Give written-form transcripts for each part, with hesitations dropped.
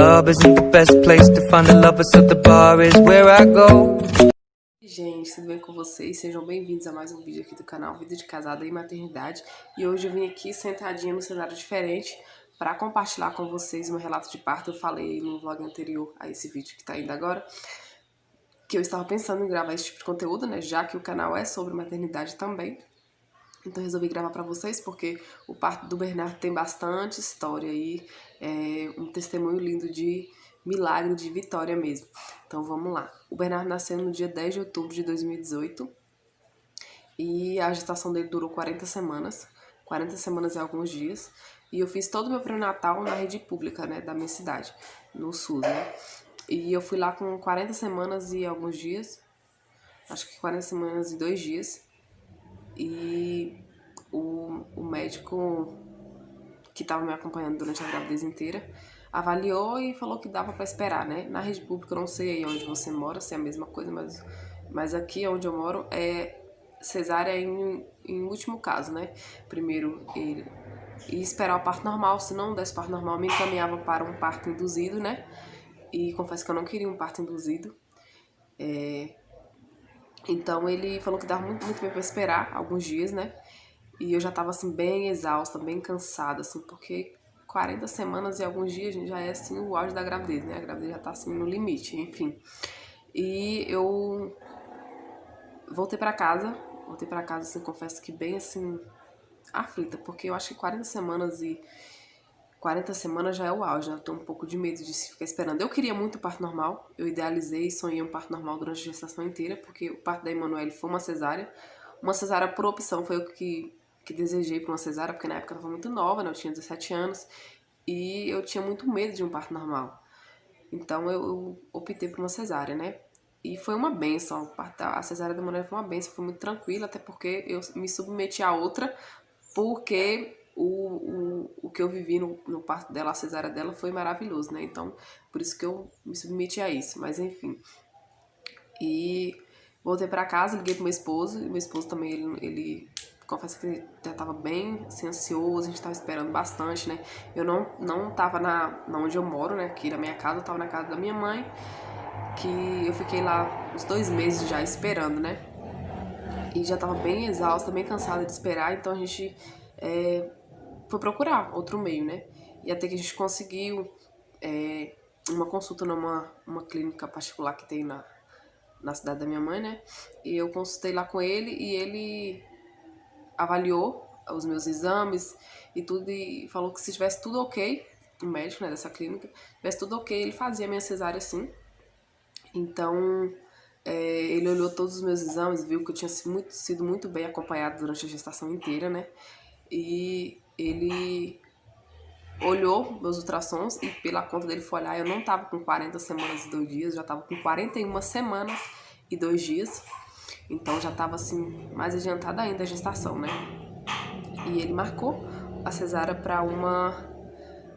club isn't the best place to find a lover, so the bar is where I go. Gente, tudo bem com vocês? Sejam bem-vindos a mais um vídeo aqui do canal Vida de Casada e Maternidade. E hoje eu vim aqui sentadinha no cenário diferente para compartilhar com vocês o meu relato de parto. Eu falei no vlog anterior a esse vídeo que tá indo agora, que eu estava pensando em gravar esse tipo de conteúdo, né? Já que o canal é sobre maternidade também. Então eu resolvi gravar pra vocês porque o parto do Bernardo tem bastante história aí, um testemunho lindo de milagre, de vitória mesmo. Então vamos lá. O Bernardo nasceu no dia 10 de outubro de 2018 e a gestação dele durou 40 semanas. 40 semanas e alguns dias. E eu fiz todo o meu pré-natal na rede pública, né, da minha cidade, no SUS, né. E eu fui lá com 40 semanas e alguns dias, acho que 40 semanas e 2 dias. E o médico que estava me acompanhando durante a gravidez inteira avaliou e falou que dava para esperar, né? Na rede pública, eu não sei aí onde você mora, se é a mesma coisa, mas aqui onde eu moro é cesárea em último caso, né? Primeiro ele ia esperar o parto normal, se não desse parto normal, me encaminhava para um parto induzido, né? E confesso que eu não queria um parto induzido. Então ele falou que dava muito bem pra esperar alguns dias, né? E eu já tava assim bem exausta, bem cansada, assim, porque 40 semanas e alguns dias, gente, já é assim o auge da gravidez, né? A gravidez já tá assim no limite, enfim. E eu voltei pra casa assim, confesso que bem assim, aflita, porque eu acho que 40 semanas já é o auge, né? Eu tô um pouco de medo de ficar esperando. Eu queria muito o parto normal, eu idealizei e sonhei um parto normal durante a gestação inteira, porque o parto da Emanuele foi uma cesárea. Uma cesárea por opção, foi o que desejei pra uma cesárea, porque na época eu tava muito nova, né? Eu tinha 17 anos e eu tinha muito medo de um parto normal. Então eu optei por uma cesárea, né? E foi uma benção, a cesárea da Emanuele foi uma benção, foi muito tranquila, até porque eu me submeti a outra, porque o que eu vivi no parto dela, a cesárea dela, foi maravilhoso, né? Então, por isso que eu me submeti a isso, mas enfim. E voltei pra casa, liguei pro meu esposo, e meu esposo também, ele confesso que já tava bem assim, ansioso, a gente tava esperando bastante, né? Eu não tava na onde eu moro, né? Aqui na minha casa, eu tava na casa da minha mãe, que eu fiquei lá uns 2 meses já esperando, né? E já tava bem exausta, bem cansada de esperar, então a gente foi procurar outro meio, né? E até que a gente conseguiu uma consulta numa clínica particular que tem na cidade da minha mãe, né? E eu consultei lá com ele e ele avaliou os meus exames e tudo e falou que se tivesse tudo ok, o médico, né, dessa clínica, tivesse tudo ok, ele fazia a minha cesárea sim. Então, ele olhou todos os meus exames, viu que eu tinha sido muito bem acompanhada durante a gestação inteira, né? E ele olhou meus ultrassons e pela conta dele foi olhar, eu não tava com 40 semanas e 2 dias, já tava com 41 semanas e 2 dias. Então já tava assim, mais adiantada ainda a gestação, né? E ele marcou a cesárea para uma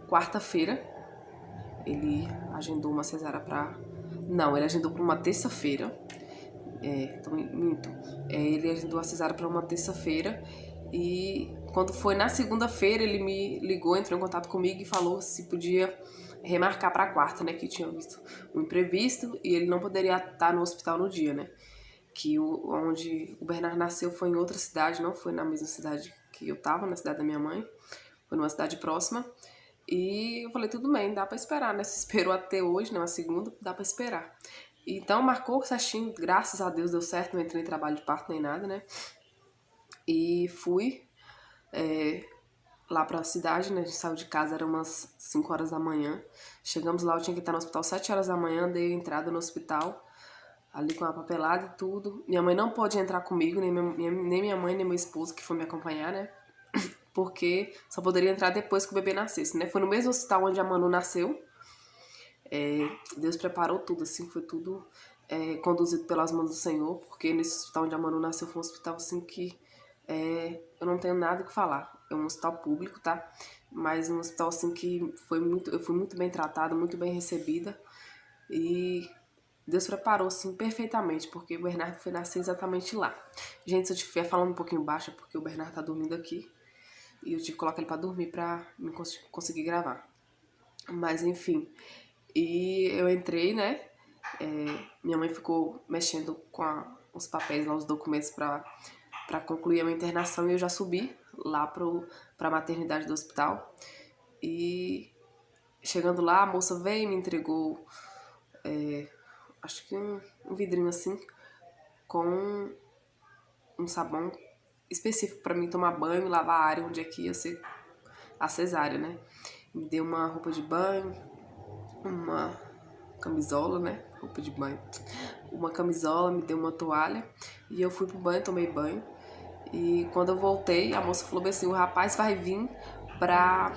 quarta-feira. Ele agendou uma cesárea para... Não, ele agendou para uma terça-feira. Minto. Ele agendou a cesárea para uma terça-feira. E quando foi na segunda-feira, ele me ligou, entrou em contato comigo e falou se podia remarcar para quarta, né? Que tinha visto um imprevisto e ele não poderia estar no hospital no dia, né? Que onde o Bernardo nasceu foi em outra cidade, não foi na mesma cidade que eu tava, na cidade da minha mãe. Foi numa cidade próxima. E eu falei, tudo bem, dá pra esperar, né? Se esperou até hoje, né? Uma segunda, dá pra esperar. Então marcou certinho, graças a Deus deu certo, não entrei em trabalho de parto nem nada, né? E fui lá pra cidade, né? A gente saiu de casa, era umas 5 horas da manhã. Chegamos lá, eu tinha que estar no hospital 7 horas da manhã, dei entrada no hospital, ali com a papelada e tudo. Minha mãe não pôde entrar comigo, nem minha mãe, nem meu esposo que foi me acompanhar, né? Porque só poderia entrar depois que o bebê nascesse, né? Foi no mesmo hospital onde a Manu nasceu. Deus preparou tudo, assim, foi tudo conduzido pelas mãos do Senhor, porque nesse hospital onde a Manu nasceu foi um hospital, assim, que eu não tenho nada que falar. É um hospital público, tá? Mas um hospital, assim, que eu fui muito bem tratada, muito bem recebida. E Deus preparou, assim, perfeitamente, porque o Bernardo foi nascer exatamente lá. Gente, se eu estiver falando um pouquinho baixo, é porque o Bernardo tá dormindo aqui. E eu tive que colocar ele pra dormir pra conseguir gravar. Mas, enfim. E eu entrei, né? Minha mãe ficou mexendo com os papéis lá, os documentos pra concluir a minha internação, e eu já subi lá pra maternidade do hospital. E chegando lá, a moça veio e me entregou, acho que um vidrinho assim, com um sabão específico pra mim tomar banho e lavar a área onde é que ia ser a cesárea, né? Me deu uma roupa de banho, uma camisola, né? Roupa de banho. Uma camisola, me deu uma toalha e eu fui pro banho, tomei banho. E quando eu voltei, a moça falou bem assim: o rapaz vai vir pra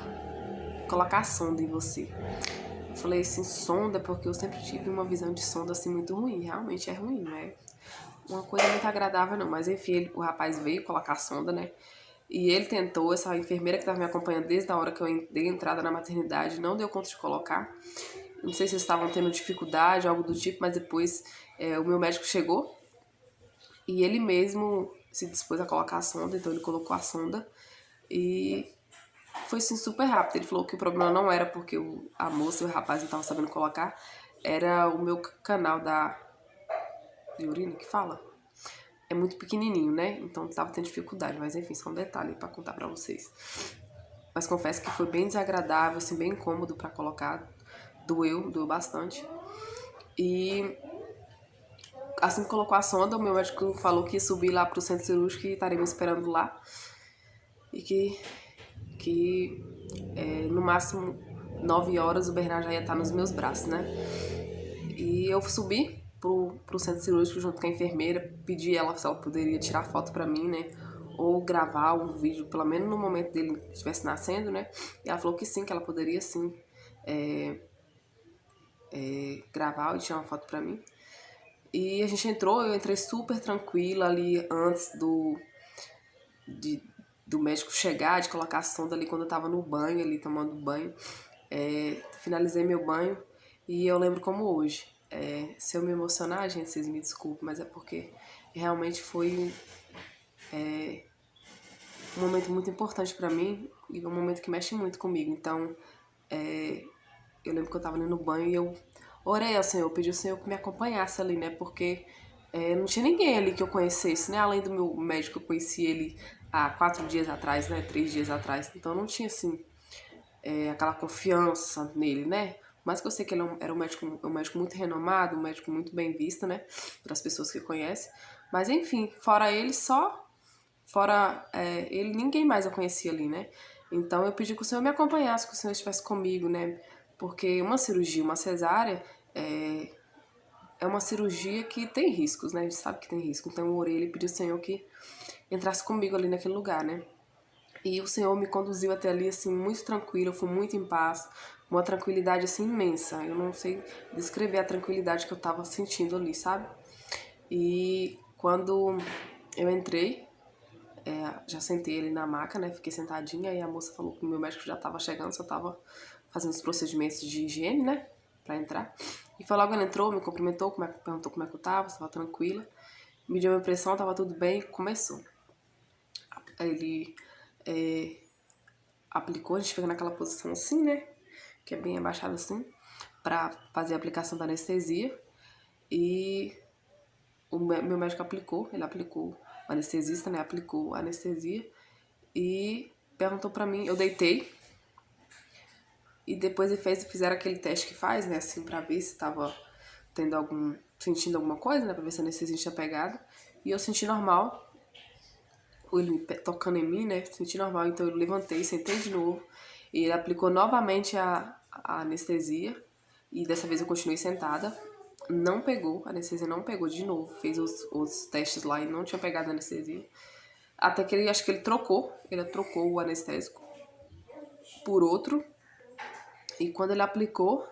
colocar sonda em você. Eu falei assim: sonda? Porque eu sempre tive uma visão de sonda assim muito ruim. Realmente é ruim, não é uma coisa muito agradável não. Mas enfim, o rapaz veio colocar sonda, né? E ele tentou, essa enfermeira que estava me acompanhando desde a hora que eu dei entrada na maternidade, não deu conta de colocar. Não sei se eles estavam tendo dificuldade, algo do tipo, mas depois o meu médico chegou e ele mesmo se dispôs a colocar a sonda, então ele colocou a sonda e foi assim super rápido. Ele falou que o problema não era porque a moça e o rapaz não estavam sabendo colocar, era o meu canal de urina que fala. É muito pequenininho, né? Então tava tendo dificuldade, mas enfim, só um detalhe pra contar pra vocês. Mas confesso que foi bem desagradável, assim, bem incômodo pra colocar. Doeu bastante. E assim que colocou a sonda, o meu médico falou que ia subir lá pro centro cirúrgico e estaria me esperando lá. E que no máximo 9 horas o Bernardo já ia estar nos meus braços, né? E eu subi pro centro cirúrgico junto com a enfermeira, pedi ela se ela poderia tirar foto pra mim, né? Ou gravar um vídeo, pelo menos no momento dele estivesse nascendo, né? E ela falou que sim, que ela poderia sim gravar e tirar uma foto pra mim. E a gente entrou, eu entrei super tranquila ali antes do médico chegar, de colocar a sonda ali quando eu tava no banho, ali tomando banho. Finalizei meu banho e eu lembro como hoje. Se eu me emocionar, gente, vocês me desculpem, mas é porque realmente foi um momento muito importante pra mim e um momento que mexe muito comigo. Então, eu lembro que eu tava ali no banho e eu orei ao Senhor, pedi ao Senhor que me acompanhasse ali, né? Porque não tinha ninguém ali que eu conhecesse, né? Além do meu médico, eu conheci ele há 4 dias atrás, né? 3 dias atrás. Então não tinha, assim, aquela confiança nele, né? Mas que eu sei que ele era um médico muito renomado, um médico muito bem visto, né? Para as pessoas que conhecem. Mas enfim, fora ele, ele, ninguém mais eu conhecia ali, né? Então eu pedi que o Senhor me acompanhasse, que o Senhor estivesse comigo, né? Porque uma cirurgia, uma cesárea, é uma cirurgia que tem riscos, né? A gente sabe que tem risco. Então eu orei e pedi ao Senhor que entrasse comigo ali naquele lugar, né? E o Senhor me conduziu até ali, assim, muito tranquilo, eu fui muito em paz, uma tranquilidade, assim, imensa. Eu não sei descrever a tranquilidade que eu tava sentindo ali, sabe? E quando eu entrei, já sentei ali na maca, né? Fiquei sentadinha e a moça falou que o meu médico já tava chegando, só tava fazendo os procedimentos de higiene, né? Pra entrar. E foi logo ela entrou, me cumprimentou, perguntou como é que eu tava, se tava tranquila. Me deu uma impressão, tava tudo bem, começou. Ele aplicou, a gente fica naquela posição assim, né? Que é bem abaixada assim, pra fazer a aplicação da anestesia. E o meu médico aplicou, ele aplicou, o anestesista, né? Aplicou a anestesia e perguntou pra mim, eu deitei. E depois fizeram aquele teste que faz, né? Assim, pra ver se tava sentindo alguma coisa, né? Pra ver se a anestesia tinha pegado. E eu senti normal. Ele tocando em mim, né? Senti normal, então eu levantei, sentei de novo. E ele aplicou novamente a anestesia. E dessa vez eu continuei sentada. Não pegou, a anestesia não pegou de novo. Fez os testes lá e não tinha pegado a anestesia. Até que acho que ele trocou o anestésico por outro. E quando ele aplicou,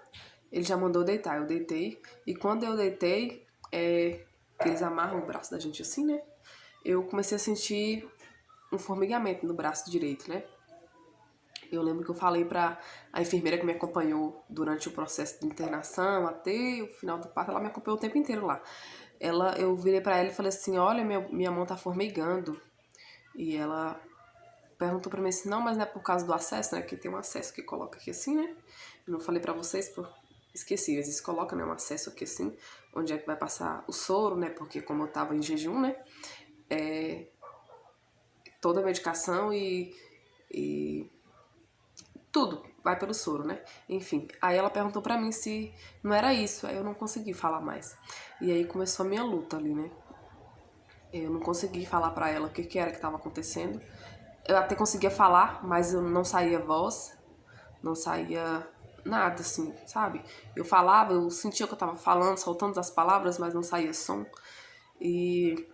ele já mandou deitar. Eu deitei. E quando eu deitei, eles amarram o braço da gente assim, né? Eu comecei a sentir um formigamento no braço direito, né? Eu lembro que eu falei pra a enfermeira que me acompanhou durante o processo de internação até o final do parto, ela me acompanhou o tempo inteiro lá. Eu virei pra ela e falei assim, olha, minha mão tá formigando. E ela perguntou pra mim assim, não, mas não é por causa do acesso, né? Que tem um acesso que coloca aqui assim, né? Eu não falei pra vocês esqueci, eles colocam, né, um acesso aqui assim, onde é que vai passar o soro, né, porque como eu tava em jejum, né, toda a medicação e tudo vai pelo soro, né? Enfim, aí ela perguntou pra mim se não era isso, aí eu não consegui falar mais. E aí começou a minha luta ali, né? Eu não consegui falar pra ela o que que era que tava acontecendo. Eu até conseguia falar, mas eu não saía voz, não saía nada, assim, sabe? Eu falava, eu sentia que eu tava falando, soltando as palavras, mas não saía som. E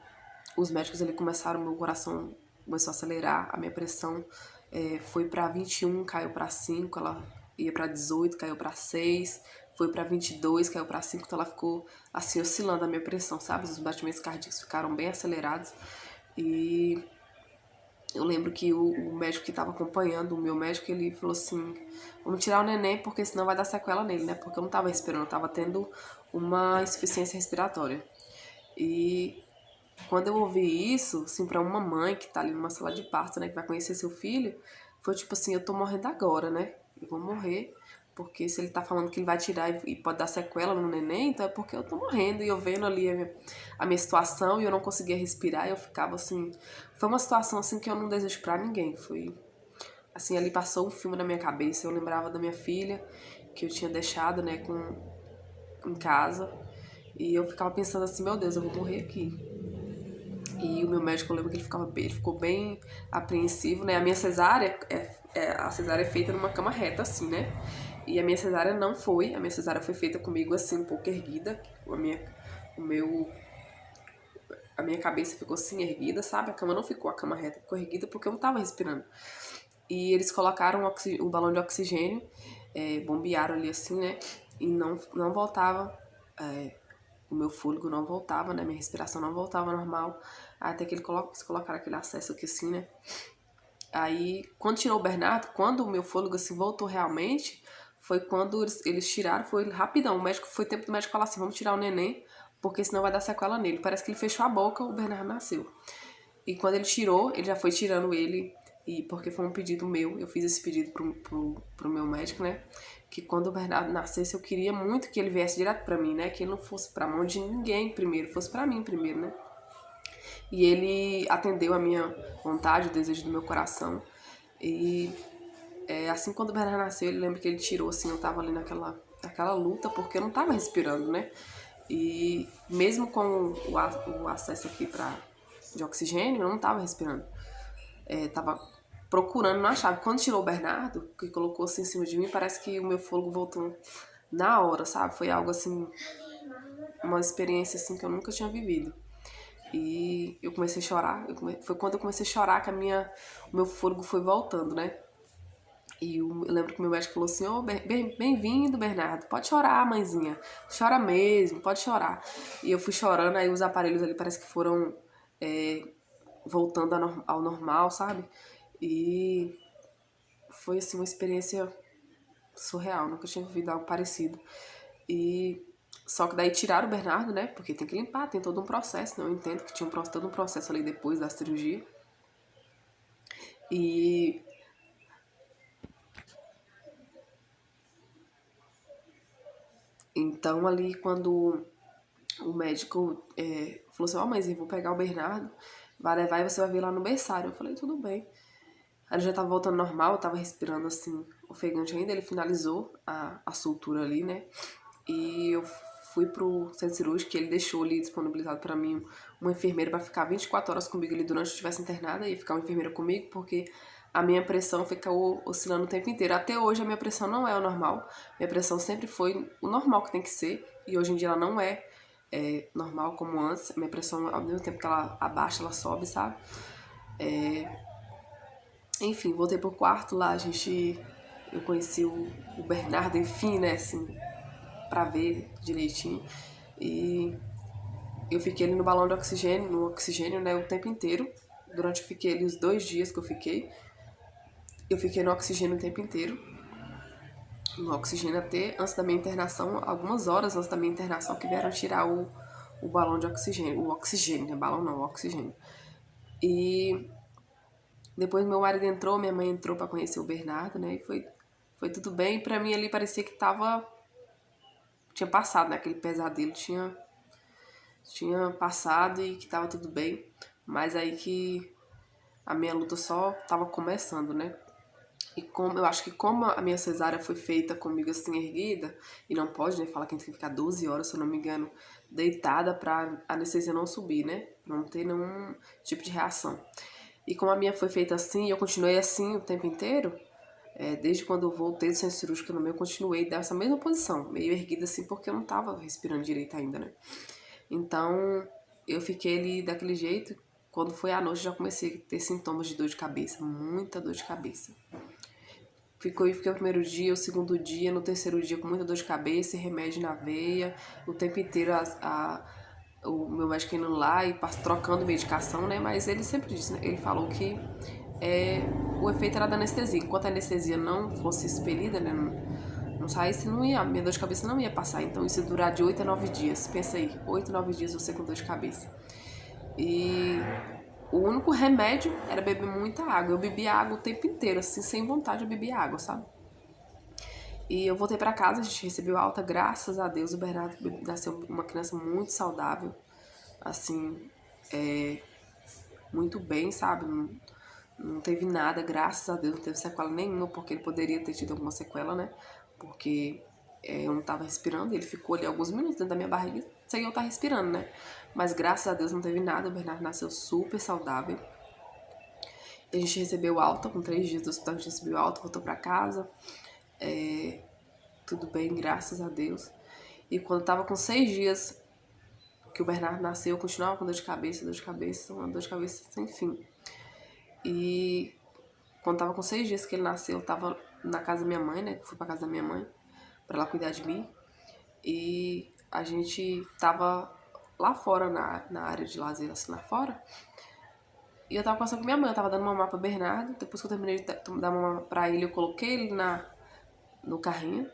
os médicos ali começaram, meu coração começou a acelerar, a minha pressão foi pra 21, caiu pra 5, ela ia pra 18, caiu pra 6, foi pra 22, caiu pra 5, então ela ficou assim oscilando a minha pressão, sabe? Os batimentos cardíacos ficaram bem acelerados e eu lembro que o médico que estava acompanhando, o meu médico, ele falou assim, vamos tirar o neném porque senão vai dar sequela nele, né? Porque eu não tava respirando, eu tava tendo uma insuficiência respiratória. E quando eu ouvi isso, assim, pra uma mãe que tá ali numa sala de parto, né, que vai conhecer seu filho, foi tipo assim, eu tô morrendo agora, né? Eu vou morrer, porque se ele tá falando que ele vai tirar e pode dar sequela no neném, então é porque eu tô morrendo. E eu vendo ali a minha situação e eu não conseguia respirar, e eu ficava assim... Foi uma situação assim que eu não desejo pra ninguém. Foi assim, ali passou um filme na minha cabeça. Eu lembrava da minha filha, que eu tinha deixado, né, em casa. E eu ficava pensando assim, meu Deus, eu vou morrer aqui. E o meu médico, eu lembro que ele ficou bem apreensivo, né? A minha cesárea, a cesárea é feita numa cama reta, assim, né? E a minha cesárea não foi. A minha cesárea foi feita comigo, assim, um pouco erguida. A minha cabeça ficou assim, erguida, sabe? A cama não ficou, a cama reta ficou erguida porque eu não tava respirando. E eles colocaram um balão de oxigênio, bombearam ali, assim, né? E não voltava... o meu fôlego não voltava, né? Minha respiração não voltava normal. Até que eles colocaram aquele acesso aqui assim, né? Aí, quando tirou o Bernardo, quando o meu fôlego assim voltou realmente, foi quando eles tiraram, foi rapidão. O médico, foi tempo do médico falar assim, vamos tirar o neném, porque senão vai dar sequela nele. Parece que ele fechou a boca, o Bernardo nasceu. E quando ele tirou, ele já foi tirando ele, e porque foi um pedido meu, eu fiz esse pedido pro meu médico, né? Que quando o Bernardo nascesse, eu queria muito que ele viesse direto pra mim, né? Que ele não fosse pra mão de ninguém primeiro, fosse pra mim primeiro, né? E ele atendeu a minha vontade, o desejo do meu coração. E assim, quando o Bernardo nasceu, ele lembra que ele tirou, assim, eu tava ali naquela luta, porque eu não tava respirando, né? E mesmo com o acesso aqui de oxigênio, eu não tava respirando. Tava procurando, não achava. Quando tirou o Bernardo, que colocou assim em cima de mim, parece que o meu fôlego voltou na hora, sabe? Foi algo assim, uma experiência assim que eu nunca tinha vivido. E eu comecei a chorar. Foi quando eu comecei a chorar que o meu fôlego foi voltando, né? E eu lembro que meu médico falou assim, bem-vindo, Bernardo, pode chorar, mãezinha, chora mesmo, pode chorar. E eu fui chorando, aí os aparelhos ali parece que foram voltando ao normal, sabe? E foi assim uma experiência surreal, nunca tinha vivido algo parecido. E só que daí tiraram o Bernardo, né? Porque tem que limpar, tem todo um processo, né? Eu entendo que tinha todo um processo ali depois da cirurgia. E então ali quando o médico falou assim, mãezinha, vou pegar o Bernardo, vai levar e você vai vir lá no berçário. Eu falei, tudo bem. Aí ele já tava voltando normal, eu tava respirando assim, ofegante ainda, ele finalizou a sutura ali, né? E eu fui pro centro cirúrgico, que ele deixou ali disponibilizado pra mim uma enfermeira pra ficar 24 horas comigo ali durante que eu estivesse internada, e ficar uma enfermeira comigo, porque a minha pressão fica oscilando o tempo inteiro. Até hoje a minha pressão não é o normal, minha pressão sempre foi o normal que tem que ser, e hoje em dia ela não é normal como antes. Minha pressão, ao mesmo tempo que ela abaixa, ela sobe, sabe? Enfim, voltei pro quarto lá, eu conheci o Bernardo, enfim, né, assim, pra ver direitinho. E eu fiquei ali no balão de oxigênio, no oxigênio, né, o tempo inteiro. Durante eu fiquei ali os 2 dias que eu fiquei no oxigênio o tempo inteiro. No oxigênio até antes da minha internação, algumas horas antes da minha internação, que vieram tirar o balão de oxigênio. O oxigênio, né? Balão não, o oxigênio. E depois meu marido entrou, minha mãe entrou pra conhecer o Bernardo, né? E foi tudo bem. Pra mim ali parecia que tava tinha passado, né? Aquele pesadelo tinha passado e que tava tudo bem. Mas aí que a minha luta só tava começando, né? E como eu acho que como a minha cesárea foi feita comigo assim erguida, e não pode, né, falar que a gente tem que ficar 12 horas, se eu não me engano, deitada pra anestesia não subir, né? Não ter nenhum tipo de reação. E como a minha foi feita assim, eu continuei assim o tempo inteiro, desde quando eu voltei do centro cirúrgico no meu, eu continuei dessa mesma posição, meio erguida assim, porque eu não tava respirando direito ainda, né? Então, eu fiquei ali daquele jeito. Quando foi à noite, já comecei a ter sintomas de dor de cabeça, muita dor de cabeça. Fiquei o primeiro dia, o segundo dia, no terceiro dia com muita dor de cabeça e remédio na veia, o tempo inteiro o meu médico indo lá e trocando medicação, né? Mas ele sempre disse, né? Ele falou que o efeito era da anestesia. Enquanto a anestesia não fosse expelida, né? Não saísse, não ia, minha dor de cabeça não ia passar. Então isso ia durar de 8 a 9 dias. Pensa aí, 8 a 9 dias você com dor de cabeça. E o único remédio era beber muita água. Eu bebia água o tempo inteiro, assim, sem vontade eu bebia água, sabe? E eu voltei pra casa, a gente recebeu alta, graças a Deus. O Bernardo nasceu uma criança muito saudável, assim, muito bem, sabe? Não teve nada, graças a Deus, não teve sequela nenhuma, porque ele poderia ter tido alguma sequela, né? Porque eu não tava respirando, ele ficou ali alguns minutos dentro da minha barriga sem eu estar respirando, né? Mas graças a Deus não teve nada, o Bernardo nasceu super saudável. A gente recebeu alta, com 3 dias do hospital a gente recebeu alta, voltou pra casa. Tudo bem, graças a Deus. E quando tava com 6 dias que o Bernardo nasceu, eu continuava com dor de cabeça, uma dor de cabeça sem fim. E quando tava com 6 dias que ele nasceu, eu tava na casa da minha mãe, né? Fui pra casa da minha mãe pra ela cuidar de mim. E a gente tava lá fora, na área de lazer, assim, lá fora. E eu tava conversando com minha mãe, eu tava dando mamar pra Bernardo. Depois que eu terminei de dar mamar pra ele, eu coloquei ele no carrinho.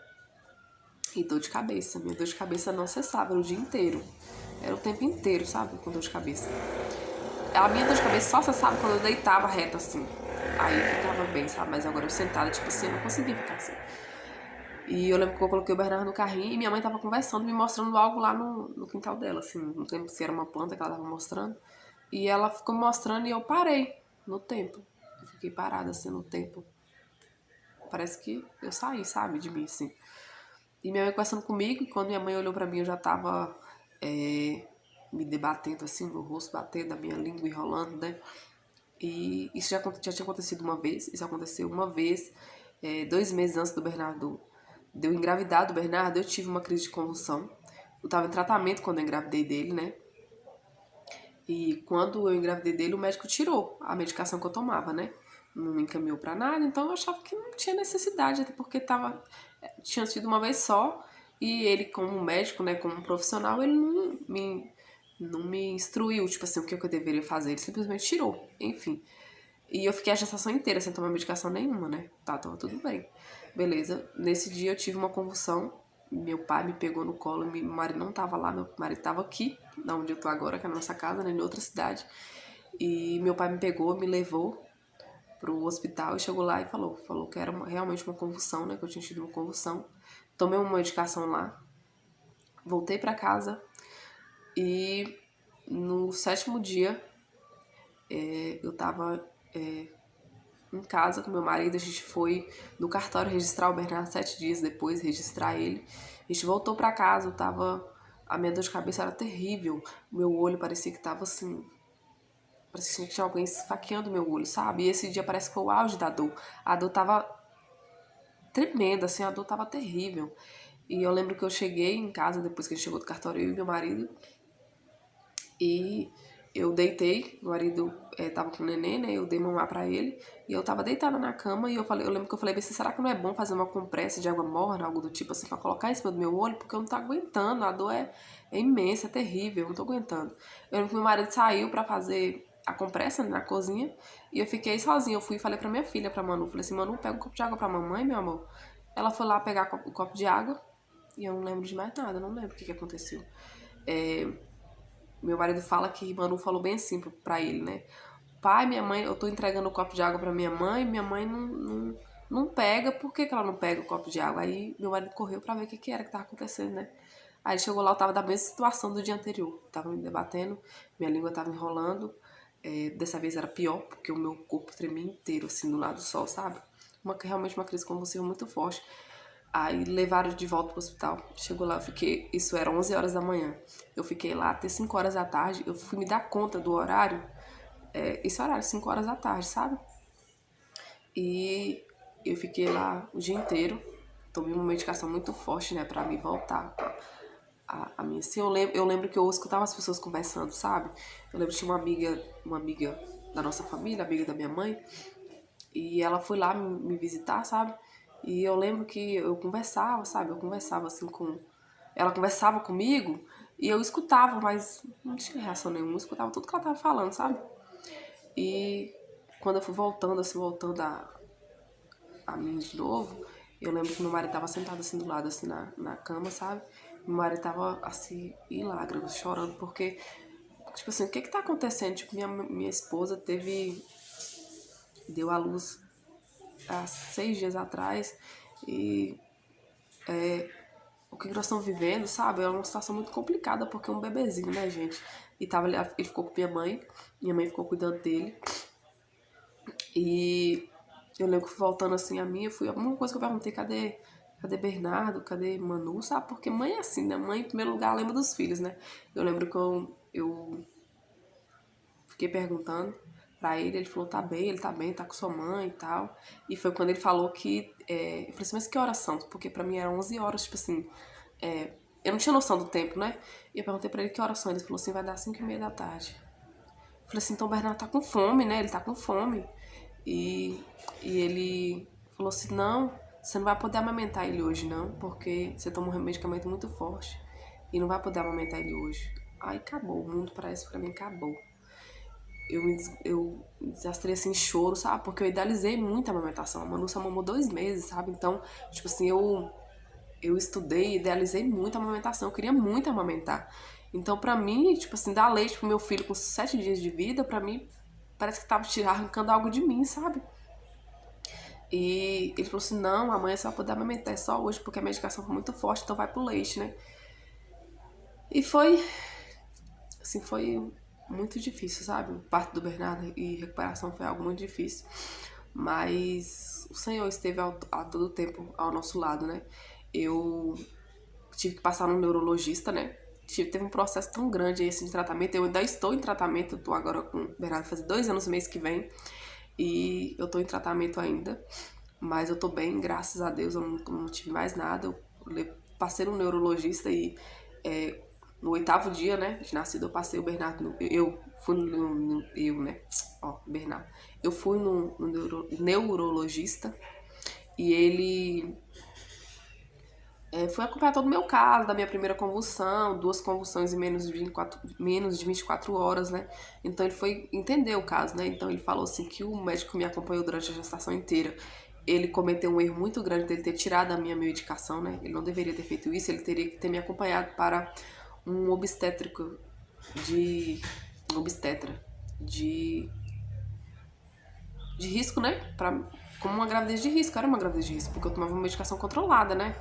E dor de cabeça. Minha dor de cabeça não cessava, era o dia inteiro. Era o tempo inteiro, sabe? Com dor de cabeça. A minha dor de cabeça só cessava quando eu deitava reto, assim. Aí eu ficava bem, sabe? Mas agora eu sentada, tipo assim, eu não conseguia ficar assim. E eu lembro que eu coloquei o Bernardo no carrinho e minha mãe tava conversando, me mostrando algo lá no quintal dela, assim. Não lembro se era uma planta que ela tava mostrando. E ela ficou me mostrando e eu parei no tempo. Eu fiquei parada, assim, no tempo. Parece que eu saí, sabe? De mim, assim. E minha mãe conversando comigo, e quando minha mãe olhou pra mim, eu já tava me debatendo, assim, meu rosto batendo, a minha língua enrolando, né? E isso já tinha acontecido uma vez, isso aconteceu uma vez, 2 meses antes do Bernardo, de eu engravidar do Bernardo, eu tive uma crise de convulsão. Eu tava em tratamento quando eu engravidei dele, né? E quando eu engravidei dele, o médico tirou a medicação que eu tomava, né? Não me encaminhou pra nada, então eu achava que não tinha necessidade, até porque tinha sido uma vez só, e ele, como médico, né, como profissional, ele não me instruiu, tipo assim, o que eu deveria fazer, ele simplesmente tirou, enfim. E eu fiquei a gestação inteira sem tomar medicação nenhuma, né? Tava tudo bem. Beleza. Nesse dia eu tive uma convulsão. Meu pai me pegou no colo, meu marido não tava lá, meu marido tava aqui, da onde eu tô agora, que é a nossa casa, né, em outra cidade. E meu pai me pegou, me levou pro hospital e chegou lá e falou que era realmente uma convulsão, né, que eu tinha tido uma convulsão. Tomei uma medicação lá, voltei pra casa e no 7º dia eu tava em casa com meu marido, a gente foi no cartório registrar o Bernardo 7 dias depois, registrar ele. A gente voltou pra casa, a minha dor de cabeça era terrível, meu olho parecia que tava assim, parecia que tinha alguém esfaqueando meu olho, sabe? E esse dia parece que foi o auge da dor. A dor tava tremenda, assim, a dor tava terrível. E eu lembro que eu cheguei em casa, depois que a gente chegou do cartório, eu e meu marido, e eu deitei, meu marido tava com o neném, né? Eu dei mamar pra ele. E eu tava deitada na cama e eu lembro que eu falei assim, será que não é bom fazer uma compressa de água morna, algo do tipo assim, pra colocar em cima do meu olho? Porque eu não tô aguentando, a dor é imensa, é terrível, eu não tô aguentando. Eu lembro que meu marido saiu pra fazer a compressa, né, na cozinha, e eu fiquei sozinha. Eu fui e falei pra minha filha, pra Manu, falei assim, Manu, pega um copo de água pra mamãe, meu amor. Ela foi lá pegar o copo de água e eu não lembro de mais nada, não lembro o que aconteceu. Meu marido fala que Manu falou bem assim pra ele, né? Pai, minha mãe, eu tô entregando o copo de água pra minha mãe não não pega, por que ela não pega o copo de água? Aí meu marido correu pra ver o que era que tava acontecendo, né? Aí ele chegou lá, eu tava da mesma situação do dia anterior. Tava me debatendo, minha língua tava enrolando. Dessa vez era pior, porque o meu corpo tremia inteiro, assim, do lado do sol, sabe? Realmente uma crise convulsiva muito forte. Aí levaram de volta pro hospital. Chegou lá, eu fiquei... Isso era 11 horas da manhã. Eu fiquei lá até 5 horas da tarde. Eu fui me dar conta do horário. Esse horário, 5 horas da tarde, sabe? E eu fiquei lá o dia inteiro. Tomei uma medicação muito forte, né? Pra me voltar a minha... Assim, eu lembro que eu escutava as pessoas conversando, sabe? Eu lembro que tinha uma amiga da nossa família, amiga da minha mãe. E ela foi lá me visitar, sabe? E eu lembro que eu conversava, sabe? Eu conversava assim com... Ela conversava comigo e eu escutava, mas não tinha reação nenhuma. Eu escutava tudo que ela tava falando, sabe? E quando eu fui voltando, assim, voltando a mim de novo, eu lembro que meu marido tava sentado assim do lado, assim, na cama, sabe? Meu marido tava, assim, em lágrimas, chorando, porque, tipo assim, o que tá acontecendo? Tipo, minha esposa deu à luz há 6 dias atrás e o que nós estamos vivendo, sabe? É uma situação muito complicada porque é um bebezinho, né, gente? E ele ficou com minha mãe ficou cuidando dele. E eu lembro que voltando assim a minha, a única coisa que eu perguntei, cadê Bernardo, cadê Manu, sabe? Porque mãe é assim, né? Mãe, em primeiro lugar, lembra dos filhos, né? Eu lembro que eu fiquei perguntando pra ele falou, tá bem, tá com sua mãe e tal. E foi quando ele falou que... eu falei assim, mas que horas são? Porque pra mim eram 11 horas, tipo assim... eu não tinha noção do tempo, né? E eu perguntei pra ele que horas são. Ele falou assim, vai dar 5h30 da tarde. Eu falei assim, então o Bernardo tá com fome, né? Ele tá com fome. E ele falou assim, não, você não vai poder amamentar ele hoje, não. Porque você toma um medicamento muito forte. E não vai poder amamentar ele hoje. Aí acabou, o mundo parece pra mim acabou. Eu me desastrei assim em choro, sabe? Porque eu idealizei muito a amamentação. A Manu só mamou 2 meses, sabe? Então, tipo assim, eu estudei, idealizei muito a amamentação. Eu queria muito amamentar. Então, pra mim, tipo assim, dar leite pro meu filho com 7 dias de vida, pra mim, parece que tava arrancando algo de mim, sabe? E ele falou assim, não, amanhã você vai poder amamentar, é só hoje, porque a medicação foi muito forte, então vai pro leite, né? E foi, assim, foi muito difícil, sabe? O parto do Bernardo e recuperação foi algo muito difícil. Mas o Senhor esteve a todo tempo ao nosso lado, né? Eu tive que passar no neurologista, né? Teve um processo tão grande aí assim, de tratamento. Eu ainda estou em tratamento, eu tô agora com o Bernardo faz 2 anos, mês que vem. E eu tô em tratamento ainda. Mas eu tô bem, graças a Deus, eu não tive mais nada. Eu passei no neurologista e no 8º dia, né, de nascido, eu passei o Bernardo. Eu fui né? Ó, Bernardo. Eu fui no neurologista e ele foi acompanhar todo o meu caso, da minha primeira convulsão, 2 convulsões em menos de 24 horas, né? Então ele foi entender o caso, né? Então ele falou assim que o médico que me acompanhou durante a gestação inteira, ele cometeu um erro muito grande dele ter tirado a minha medicação, né? Ele não deveria ter feito isso, ele teria que ter me acompanhado para um obstétrico de risco, né? Como uma gravidez de risco, era uma gravidez de risco, porque eu tomava uma medicação controlada, né?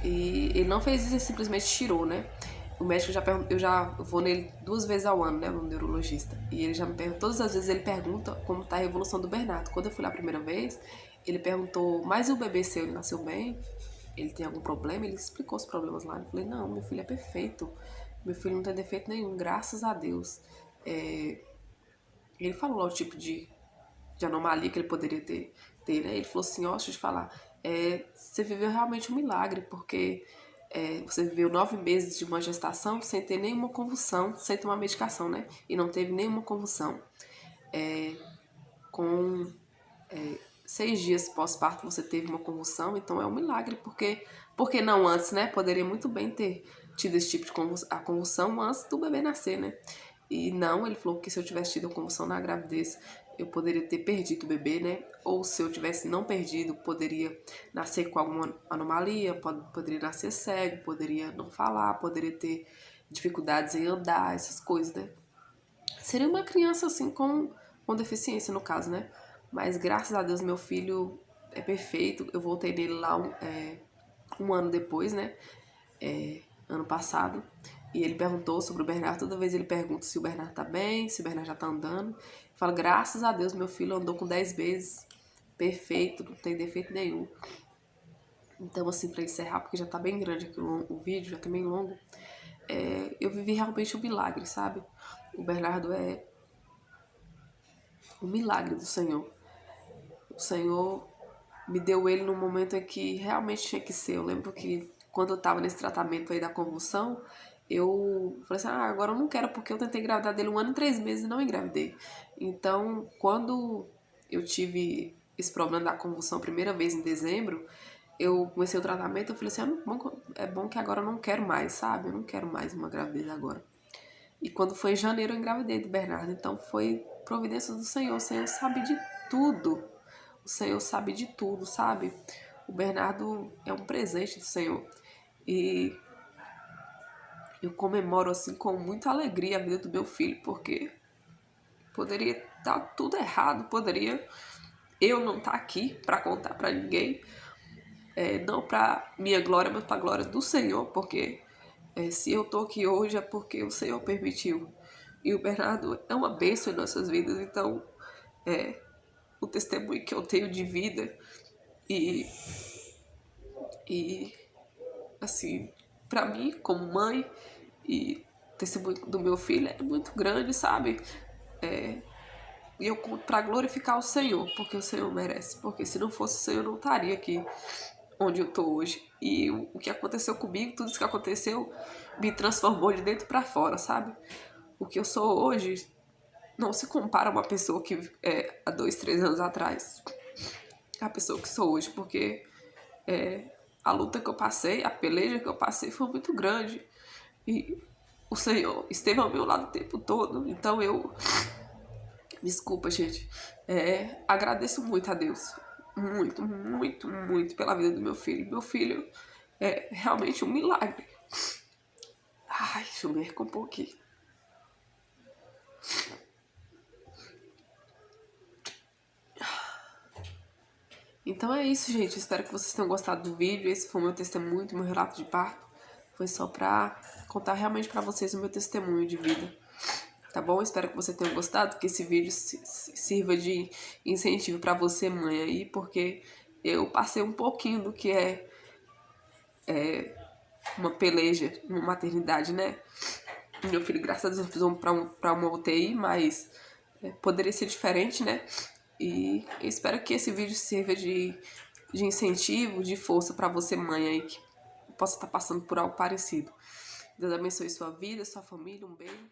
E ele não fez isso, ele simplesmente tirou, né? O médico eu já vou nele 2 vezes ao ano, né, no neurologista. E ele já me pergunta, todas as vezes ele pergunta como tá a evolução do Bernardo. Quando eu fui lá a primeira vez, ele perguntou, mas o bebê seu, ele nasceu bem? Ele tem algum problema? Ele explicou os problemas lá. Eu falei, não, meu filho é perfeito. Meu filho não tem defeito nenhum, graças a Deus. Ele falou lá o tipo de anomalia que ele poderia ter, né? Ele falou assim, ó, deixa eu te falar, você viveu realmente um milagre, porque você viveu 9 meses de uma gestação sem ter nenhuma convulsão, sem tomar medicação, né? E não teve nenhuma convulsão. Com 6 dias pós-parto você teve uma convulsão, então é um milagre, porque não antes, né? Poderia muito bem ter tido esse tipo de convulsão antes do bebê nascer, né? E não, ele falou que se eu tivesse tido a convulsão na gravidez, eu poderia ter perdido o bebê, né? Ou se eu tivesse não perdido, poderia nascer com alguma anomalia, poderia nascer cego, poderia não falar, poderia ter dificuldades em andar, essas coisas, né? Seria uma criança, assim, com deficiência, no caso, né? Mas, graças a Deus, meu filho é perfeito. Eu voltei nele lá um ano depois, né? Ano passado. E ele perguntou sobre o Bernardo. Toda vez ele pergunta se o Bernardo tá bem, se o Bernardo já tá andando. Eu falo, graças a Deus, meu filho andou com 10 vezes. Perfeito, não tem defeito nenhum. Então, assim, pra encerrar, porque já tá bem grande aqui o vídeo, já tá bem longo. Eu vivi realmente um milagre, sabe? O Bernardo é um milagre do Senhor. O Senhor me deu ele num momento em que realmente tinha que ser. Eu lembro que quando eu tava nesse tratamento aí da convulsão, eu falei assim, agora eu não quero, porque eu tentei engravidar dele 1 ano e 3 meses e não engravidei. Então, quando eu tive esse problema da convulsão a primeira vez em dezembro, eu comecei o tratamento, eu falei assim, é bom que agora eu não quero mais, sabe? Eu não quero mais uma gravidez agora. E quando foi em janeiro eu engravidei do Bernardo. Então foi providência do Senhor. O Senhor sabe de tudo. O Senhor sabe de tudo, sabe? O Bernardo é um presente do Senhor. E eu comemoro assim com muita alegria a vida do meu filho, porque poderia estar tudo errado, poderia eu não estar aqui para contar para ninguém, não para minha glória, mas para a glória do Senhor, porque se eu tô aqui hoje é porque o Senhor permitiu. E o Bernardo é uma bênção em nossas vidas, então o testemunho que eu tenho de vida e assim, pra mim, como mãe, e o testemunho do meu filho é muito grande, sabe? E eu conto pra glorificar o Senhor, porque o Senhor merece. Porque se não fosse o Senhor, eu não estaria aqui onde eu tô hoje. E o que aconteceu comigo, tudo isso que aconteceu, me transformou de dentro pra fora, sabe? O que eu sou hoje não se compara a uma pessoa que há 2, 3 anos atrás. A pessoa que sou hoje, porque a luta que eu passei, a peleja que eu passei foi muito grande. E o Senhor esteve ao meu lado o tempo todo. Então eu... Desculpa, gente. Agradeço muito a Deus. Muito, muito, muito pela vida do meu filho. Meu filho é realmente um milagre. Ai, deixa eu me recompor aqui. Então é isso, gente. Espero que vocês tenham gostado do vídeo. Esse foi o meu testemunho, meu relato de parto. Foi só pra contar realmente pra vocês o meu testemunho de vida. Tá bom? Espero que você tenha gostado, que esse vídeo sirva de incentivo pra você, mãe, aí, porque eu passei um pouquinho do que é uma peleja, uma maternidade, né? Meu filho, graças a Deus, precisou pra uma UTI, mas poderia ser diferente, né? E eu espero que esse vídeo sirva de incentivo, de força pra você, mãe, aí, que possa estar passando por algo parecido. Deus abençoe sua vida, sua família, um beijo.